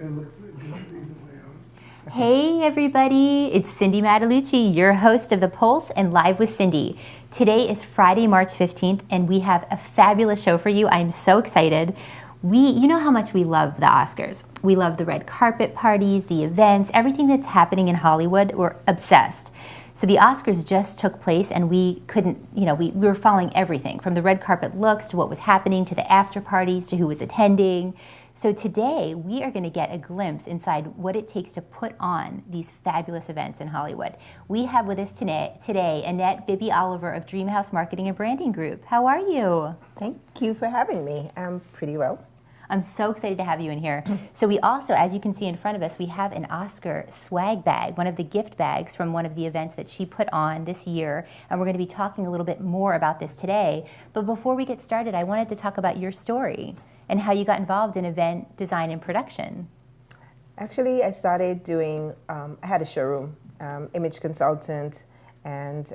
It looks good either way else. Hey everybody, it's Cindy Matalucci, your host of The Pulse and Live with Cindy. Today is Friday, March 15th, and we have a fabulous show for you. I'm so excited. You know how much we love the Oscars. We love the red carpet parties, the events, everything that's happening in Hollywood. We're obsessed. So the Oscars just took place and we couldn't, we were following everything from the red carpet looks to what was happening to the after parties to who was attending. So today we are going to get a glimpse inside what it takes to put on these fabulous events in Hollywood. We have with us today Annette BibbyOliver of Dreamhouse Marketing and Branding Group. How are you? Thank you for having me. I'm pretty well. I'm so excited to have you in here. So we also, as you can see in front of us, we have an Oscar swag bag, one of the gift bags from one of the events that she put on this year. And we're going to be talking a little bit more about this today. But before we get started, I wanted to talk about your story and how you got involved in event design and production. Actually, I started doing, I had a showroom, image consultant, and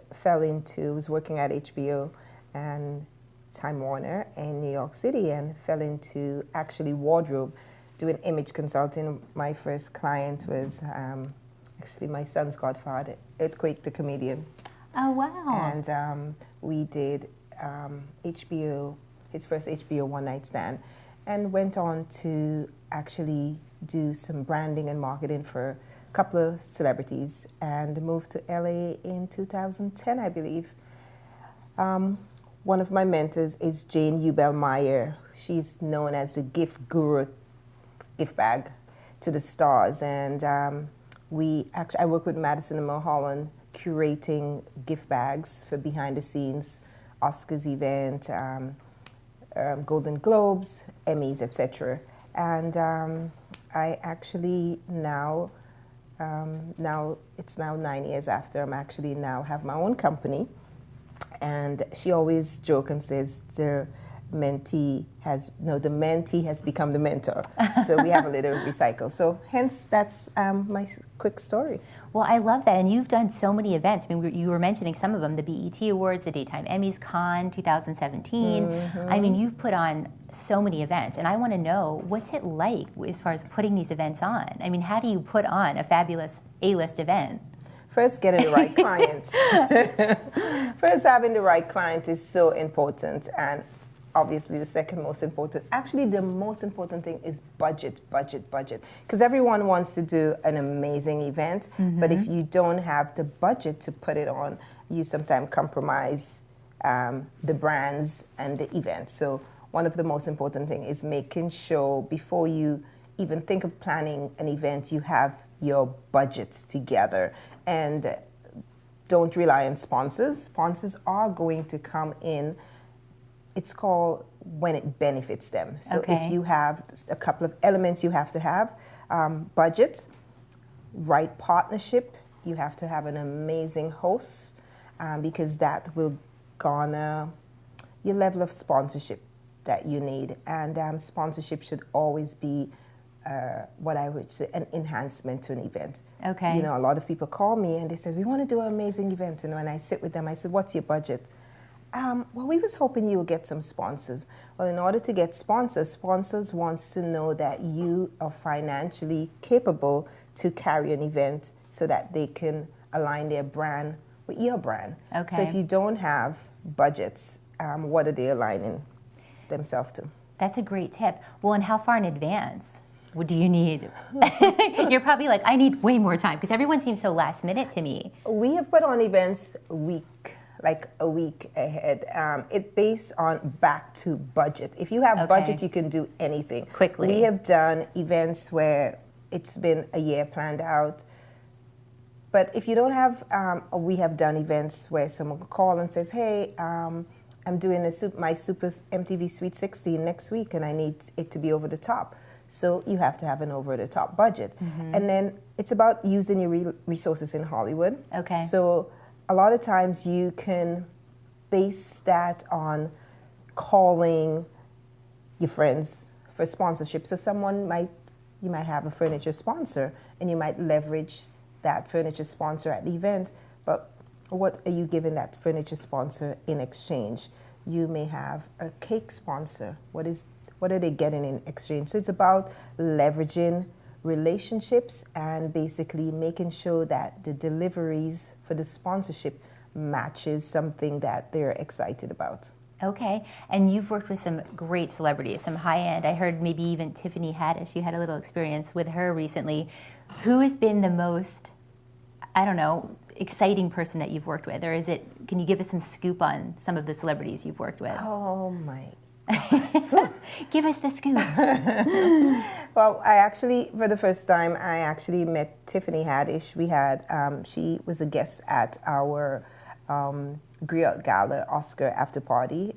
was working at HBO and Time Warner in New York City, and fell into actually wardrobe, doing image consulting. My first client was actually my son's godfather, Earthquake the comedian. Oh, wow. And we did HBO, his first HBO one night stand, and went on to actually do some branding and marketing for a couple of celebrities, and moved to LA in 2010, I believe. One of my mentors is Jane Ubel-Meyer. She's known as the gift guru, gift bag to the stars. And I work with Madison and Mulholland curating gift bags for behind the scenes, Oscars event, Golden Globes, Emmys, etc. And I actually now it's now 9 years after, I'm actually now have my own company. And she always jokes and says the mentee has become the mentor. So we have a little recycle. So hence, that's my quick story. Well, I love that. And you've done so many events. I mean, you were mentioning some of them, the BET Awards, the Daytime Emmys, Cannes 2017. Mm-hmm. I mean, you've put on so many events. And I want to know, what's it like as far as putting these events on? I mean, how do you put on a fabulous A-list event? First, getting the right client. First, having the right client is so important. And obviously, the second most important, actually the most important thing is budget. Because everyone wants to do an amazing event, mm-hmm. but if you don't have the budget to put it on, you sometimes compromise the brands and the event. So one of the most important things is making sure before you even think of planning an event, you have your budgets together. And don't rely on sponsors. Sponsors are going to come in. It's called when it benefits them. So if you have a couple of elements you have to have, budget, right partnership, you have to have an amazing host, because that will garner your level of sponsorship that you need. And sponsorship should always be what I would say an enhancement to an event. Okay. You know, a lot of people call me and they say, we want to do an amazing event. And when I sit with them, I said, what's your budget? Well, we was hoping you would get some sponsors. Well, in order to get sponsors wants to know that you are financially capable to carry an event so that they can align their brand with your brand. Okay. So if you don't have budgets, what are they aligning themselves to? That's a great tip. Well, and how far in advance? What do you need? You're probably like, I need way more time, because everyone seems so last minute to me. We have put on events a week ahead. It's based on back to budget. If you have budget, you can do anything. Quickly. We have done events where it's been a year planned out. But if you don't have, we have done events where someone will call and says, hey, I'm doing my Super MTV Sweet 16 next week, and I need it to be over the top. So you have to have an over-the-top budget. Mm-hmm. And then it's about using your resources in Hollywood. Okay. So a lot of times you can base that on calling your friends for sponsorship. So you might have a furniture sponsor, and you might leverage that furniture sponsor at the event, but what are you giving that furniture sponsor in exchange? You may have a cake sponsor. What are they getting in exchange? So it's about leveraging relationships and basically making sure that the deliveries for the sponsorship matches something that they're excited about. Okay, and you've worked with some great celebrities, some high-end. I heard maybe even Tiffany Haddish. You had a little experience with her recently. Who has been the most, I don't know, exciting person that you've worked with? Or can you give us some scoop on some of the celebrities you've worked with? Oh my. Give us the scoop. Well, I actually, for the first time, I actually met Tiffany Haddish. She was a guest at our Griot Gala Oscar Afterparty,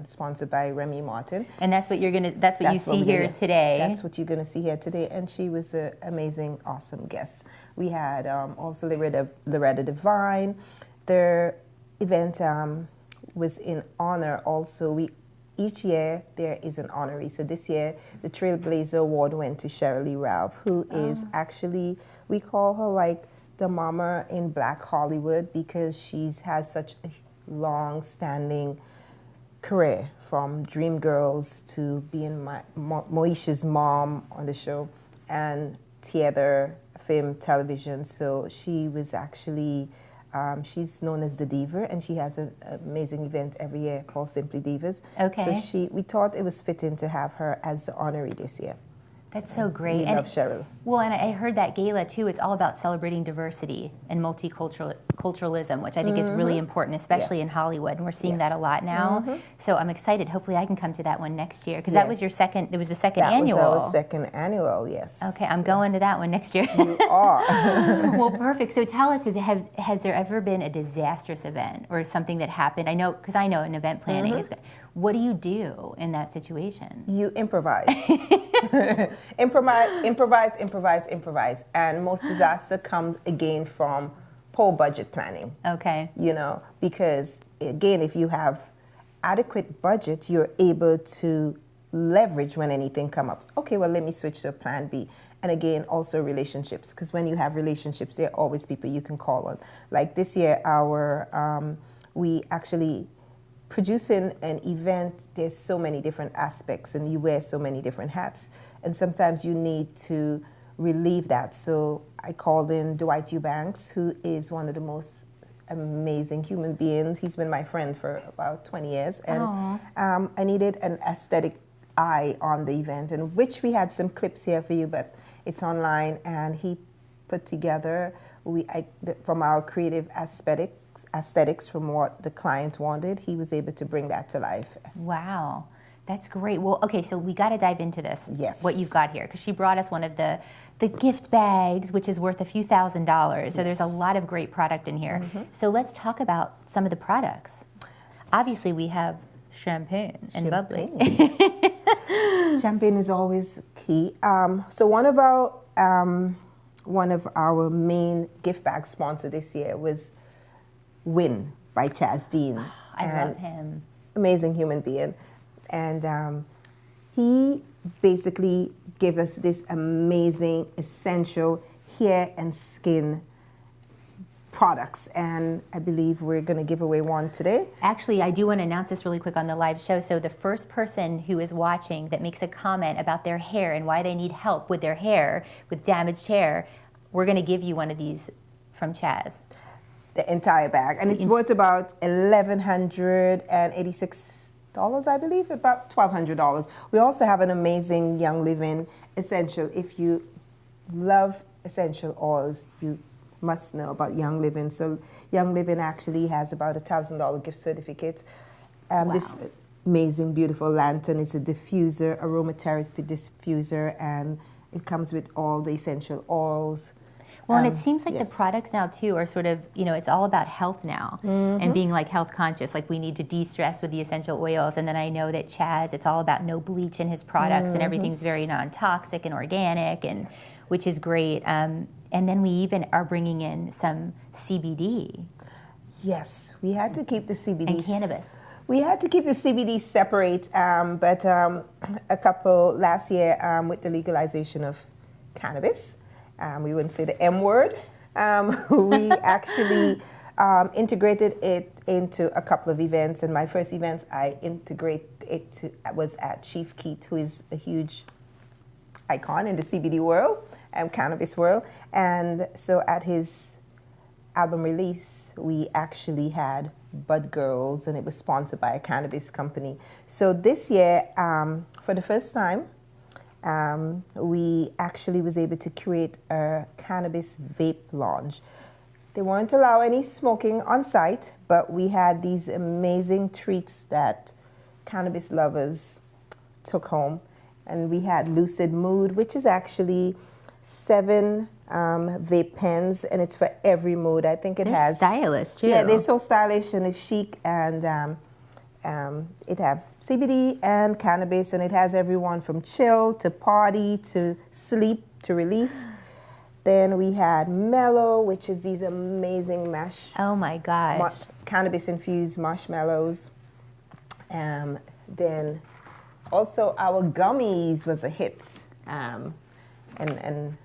sponsored by Remy Martin. And that's what you see here today. That's what you're gonna see here today. And she was an amazing, awesome guest. We had also Loretta Devine. Their event was in honor. Also, each year there is an honoree. So this year, the Trailblazer Award went to Shirley Ralph, who is actually, we call her like the mama in Black Hollywood, because she's has such a long-standing career, from Dreamgirls to being Moesha's mom on the show and theater, film, television. So she was actually, she's known as the Diva, and she has an amazing event every year called Simply Divas. Okay. So we thought it was fitting to have her as the honoree this year. That's so great. We love Cheryl. Well, and I heard that gala too, it's all about celebrating diversity and multiculturalism, which I think is really important, especially in Hollywood. And we're seeing that a lot now. So I'm excited. Hopefully I can come to that one next year, because that was your second, it was the second annual. That was our second annual, yes. Okay, I'm going to that one next year. You are. Well, perfect. So tell us, has there ever been a disastrous event or something that happened? I know, because I know in event planning, it's good. What do you do in that situation? You improvise. improvise. And most disaster comes again from poor budget planning. Okay. You know, because again, if you have adequate budget, you're able to leverage when anything come up. Okay, well, let me switch to a plan B. And again, also relationships, because when you have relationships, there are always people you can call on. Like this year, we actually producing an event, there's so many different aspects and you wear so many different hats, and sometimes you need to relieve that. So I called in Dwight Eubanks, who is one of the most amazing human beings. He's been my friend for about 20 years, and I needed an aesthetic eye on the event, and which we had some clips here for you, but it's online, and he put together from our creative aesthetics from what the client wanted. He was able to bring that to life. Wow, that's great. Well, okay, so we got to dive into this. Yes. What you've got here, because she brought us one of the gift bags, which is worth a few $1,000s. So there's a lot of great product in here. So let's talk about some of the products. Obviously, we have champagne and bubbly. Yes. Champagne is always key. So one of our main gift bag sponsor this year was Win by Chaz Dean. I love him. Amazing human being. And he basically gave us this amazing, essential hair and skin products. And I believe we're going to give away one today. Actually, I do want to announce this really quick on the live show. So the first person who is watching that makes a comment about their hair and why they need help with their hair, with damaged hair, we're going to give you one of these from Chaz. The entire bag. And it's worth about $1,186, I believe, about $1,200. We also have an amazing Young Living essential. If you love essential oils, you must know about Young Living. So Young Living actually has about $1,000 gift certificate. Wow. This amazing, beautiful lantern is a diffuser, aromatherapy diffuser, and it comes with all the essential oils. Well, and it seems like the products now, too, are sort of, it's all about health now and being, like, health conscious. Like, we need to de-stress with the essential oils. And then I know that Chaz, it's all about no bleach in his products and everything's very non-toxic and organic, and which is great. And then we even are bringing in some CBD. Yes, we had to keep the CBD. And cannabis. We had to keep the CBD separate, but a couple last year with the legalization of cannabis, we wouldn't say the M word. We actually integrated it into a couple of events. And my first events I integrated it was at Chief Keith, who is a huge icon in the CBD world. cannabis world. And so at his album release, we actually had Bud Girls, and it was sponsored by a cannabis company. So this year, for the first time, we actually was able to create a cannabis vape launch. They weren't allow any smoking on site, but we had these amazing treats that cannabis lovers took home. And we had Lucid Mood, which is actually 7 vape pens, and it's for every mood. I think They're has stylish too. Yeah, they're so stylish and it's chic, and it have CBD and cannabis, and it has everyone from chill to party to sleep to relief. Then we had Mellow, which is these amazing Oh my gosh. cannabis-infused marshmallows. Then also our gummies was a hit. And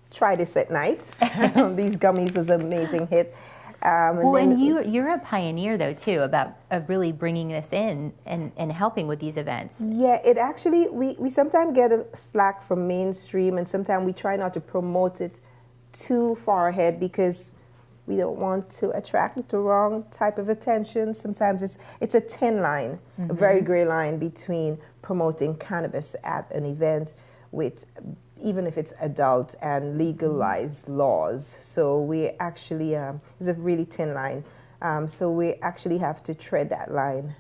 try this at night. These gummies was an amazing hit. And you're a pioneer though too of really bringing this in and helping with these events. Yeah, it actually, we sometimes get a slack from mainstream, and sometimes we try not to promote it too far ahead because we don't want to attract the wrong type of attention. Sometimes it's a thin line, a very gray line between promoting cannabis at an event with, even if it's adult and legalized laws. So we actually, it's a really thin line. So we actually have to tread that line.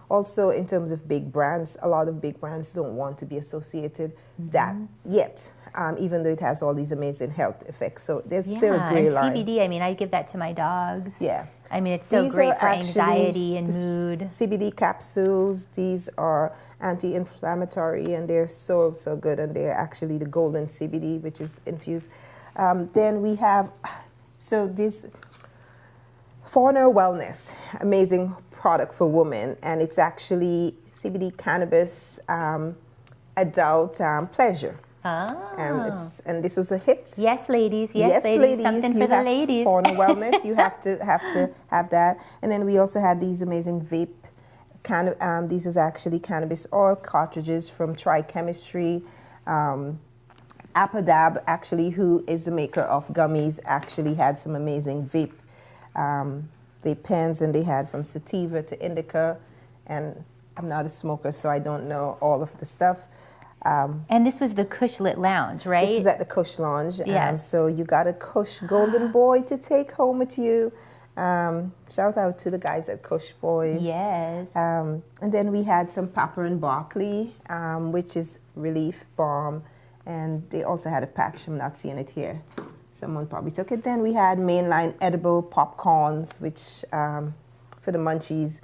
Also, in terms of big brands, a lot of big brands don't want to be associated that yet, even though it has all these amazing health effects. So there's still a gray line. CBD, I mean, I give that to my dogs. Yeah. I mean, it's so These great are for actually anxiety and the mood. CBD capsules. These are anti-inflammatory, and they're so good. And they're actually the golden CBD, which is infused. Then we have, so this Fauna Wellness, amazing product for women, and it's actually CBD cannabis adult pleasure. And this was a hit. Yes, ladies. Yes, ladies. Something for the ladies. Fauna Wellness, you have to have that. And then we also had these amazing vape. These was actually cannabis oil cartridges from Tri Chemistry. Apadab, actually, who is the maker of gummies, actually had some amazing vape pens, and they had from sativa to indica. And I'm not a smoker, so I don't know all of the stuff. And this was the Kush Lit Lounge, right? This was at the Kush Lounge. Yes. So you got a Kush Golden Boy to take home with you. Shout out to the guys at Kush Boys. Yes. And then we had some Pepper and Barkley, which is relief balm. And they also had a patch. I'm not seeing it here. Someone probably took it. Then we had mainline edible popcorns, which for the munchies.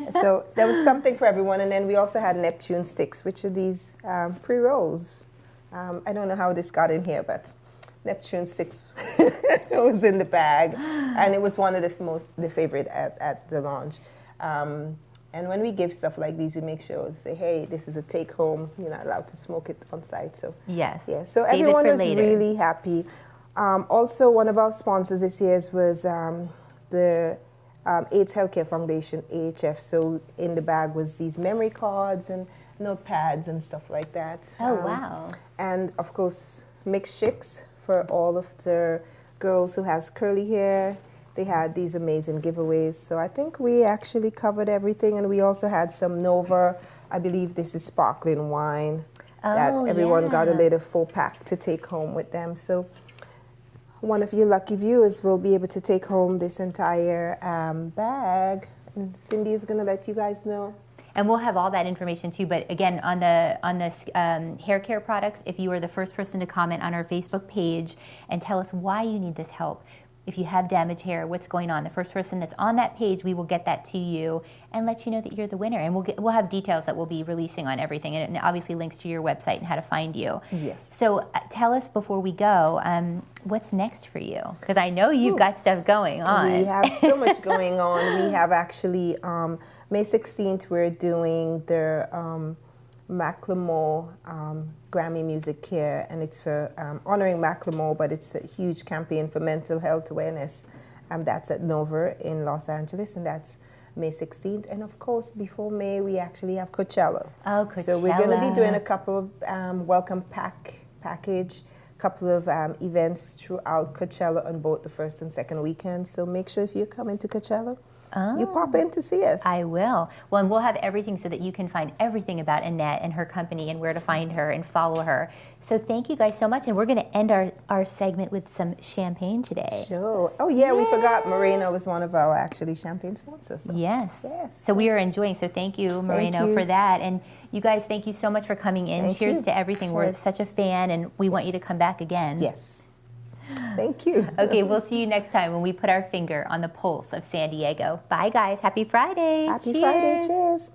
So there was something for everyone. And then we also had Neptune sticks, which are these pre-rolls. I don't know how this got in here, but Neptune sticks was in the bag. And it was one of the favorite at the launch. And when we give stuff like these, we make sure to say, hey, this is a take home. You're not allowed to smoke it on site. So yes. Yeah. So Save everyone it for was later. really happy. Also, one of our sponsors this year was the AIDS Healthcare Foundation, AHF. So in the bag was these memory cards and notepads and stuff like that. Oh, wow. And of course, mixed chicks for all of the girls who has curly hair. They had these amazing giveaways. So I think we actually covered everything. And we also had some Nova, I believe this is sparkling wine, that everyone got a little full pack to take home with them. So one of you lucky viewers will be able to take home this entire bag. And Cindy is going to let you guys know. And we'll have all that information too. But again, on the hair care products, if you are the first person to comment on our Facebook page and tell us why you need this help, if you have damaged hair, what's going on, the first person that's on that page, we will get that to you and let you know that you're the winner. And we'll have details that we'll be releasing on everything, and it obviously links to your website and how to find you. Yes. So tell us before we go, what's next for you? Because I know you've got stuff going on. We have so much going on. We have actually, May 16th, we're doing the Macklemore Grammy Music Care, and it's for honoring Macklemore, but it's a huge campaign for mental health awareness. That's at Nova in Los Angeles, and that's May 16th. And of course, before May, we actually have Coachella. Oh, Coachella. So we're going to be doing a couple of welcome package, couple of events throughout Coachella on both the first and second weekend. So make sure if you're coming to Coachella, you pop in to see us. I will. Well, and we'll have everything so that you can find everything about Annette and her company and where to find her and follow her. So thank you guys so much. And we're going to end our segment with some champagne today. Sure. Oh, yeah, we forgot Moreno was one of our actually champagne sponsors. So. Yes. Yes. So we are enjoying. So thank you, Moreno, for that. And you guys, thank you so much for coming in. Thank Cheers you. to everything. We're Cheers. such a fan, and we want you to come back again. Yes. Thank you. Okay, we'll see you next time when we put our finger on the pulse of San Diego. Bye, guys. Happy Friday. Happy Friday. Cheers.